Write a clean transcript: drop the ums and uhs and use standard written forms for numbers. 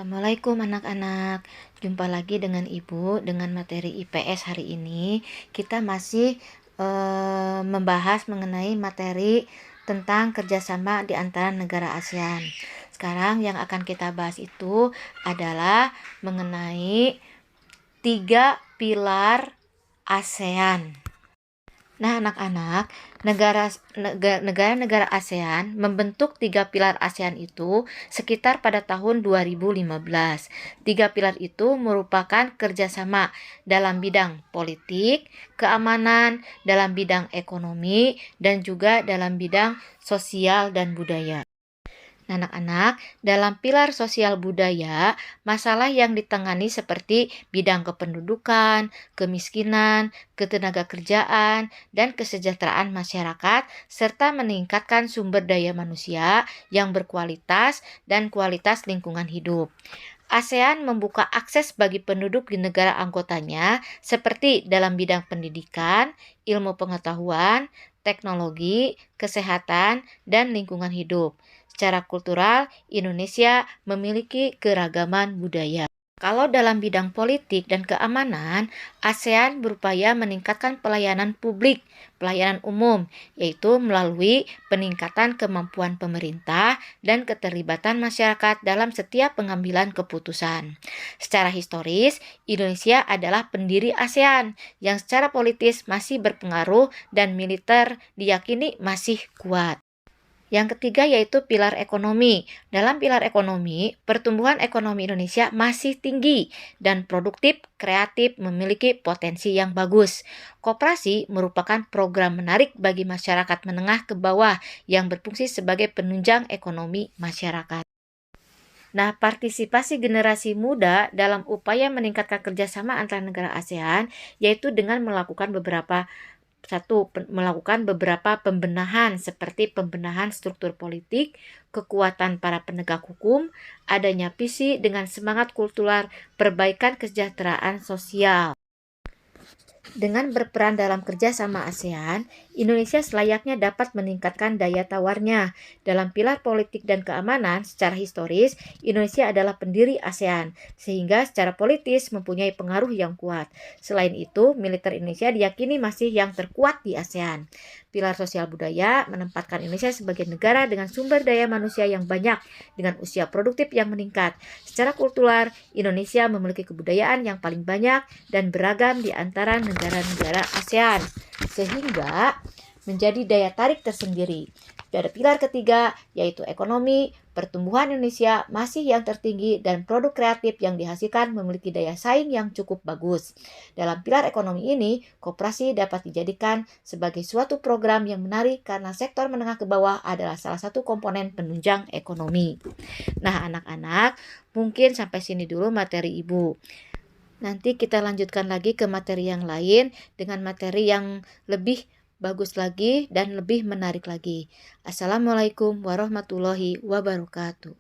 Assalamualaikum anak-anak. Jumpa lagi dengan Ibu dengan materi IPS hari ini. Kita masih membahas mengenai materi tentang kerjasama di antara negara ASEAN. Sekarang yang akan kita bahas itu adalah mengenai 3 pilar ASEAN. Nah, anak-anak, negara-negara ASEAN membentuk 3 pilar ASEAN itu sekitar pada tahun 2015. 3 pilar itu merupakan kerjasama dalam bidang politik, keamanan, dalam bidang ekonomi, dan juga dalam bidang sosial dan budaya. Anak-anak, dalam pilar sosial budaya, masalah yang ditangani seperti bidang kependudukan, kemiskinan, ketenaga kerjaan, dan kesejahteraan masyarakat, serta meningkatkan sumber daya manusia yang berkualitas dan kualitas lingkungan hidup. ASEAN membuka akses bagi penduduk di negara anggotanya seperti dalam bidang pendidikan, ilmu pengetahuan, teknologi, kesehatan, dan lingkungan hidup. Secara kultural, Indonesia memiliki keragaman budaya. Kalau dalam bidang politik dan keamanan, ASEAN berupaya meningkatkan pelayanan publik, pelayanan umum, yaitu melalui peningkatan kemampuan pemerintah dan keterlibatan masyarakat dalam setiap pengambilan keputusan. Secara historis, Indonesia adalah pendiri ASEAN yang secara politis masih berpengaruh dan militer diyakini masih kuat. Yang ketiga yaitu pilar ekonomi. Dalam pilar ekonomi, pertumbuhan ekonomi Indonesia masih tinggi dan produktif, kreatif, memiliki potensi yang bagus. Koperasi merupakan program menarik bagi masyarakat menengah ke bawah yang berfungsi sebagai penunjang ekonomi masyarakat. Nah, partisipasi generasi muda dalam upaya meningkatkan kerjasama antara negara ASEAN yaitu dengan melakukan melakukan beberapa pembenahan seperti pembenahan struktur politik, kekuatan para penegak hukum, adanya visi dengan semangat kultural perbaikan kesejahteraan sosial. Dengan berperan dalam kerjasama ASEAN, Indonesia selayaknya dapat meningkatkan daya tawarnya. Dalam pilar politik dan keamanan, secara historis, Indonesia adalah pendiri ASEAN, sehingga secara politis mempunyai pengaruh yang kuat. Selain itu, militer Indonesia diyakini masih yang terkuat di ASEAN. Pilar sosial budaya menempatkan Indonesia sebagai negara dengan sumber daya manusia yang banyak, dengan usia produktif yang meningkat. Secara kultural, Indonesia memiliki kebudayaan yang paling banyak dan beragam di antara negara-negara ASEAN, sehingga menjadi daya tarik tersendiri. Pada pilar ketiga, yaitu ekonomi, pertumbuhan Indonesia masih yang tertinggi dan produk kreatif yang dihasilkan memiliki daya saing yang cukup bagus. Dalam pilar ekonomi ini, koperasi dapat dijadikan sebagai suatu program yang menarik karena sektor menengah ke bawah adalah salah satu komponen penunjang ekonomi. Nah, anak-anak, mungkin sampai sini dulu materi Ibu. Nanti kita lanjutkan lagi ke materi yang lain dengan materi yang lebih bagus lagi dan lebih menarik lagi. Assalamualaikum warahmatullahi wabarakatuh.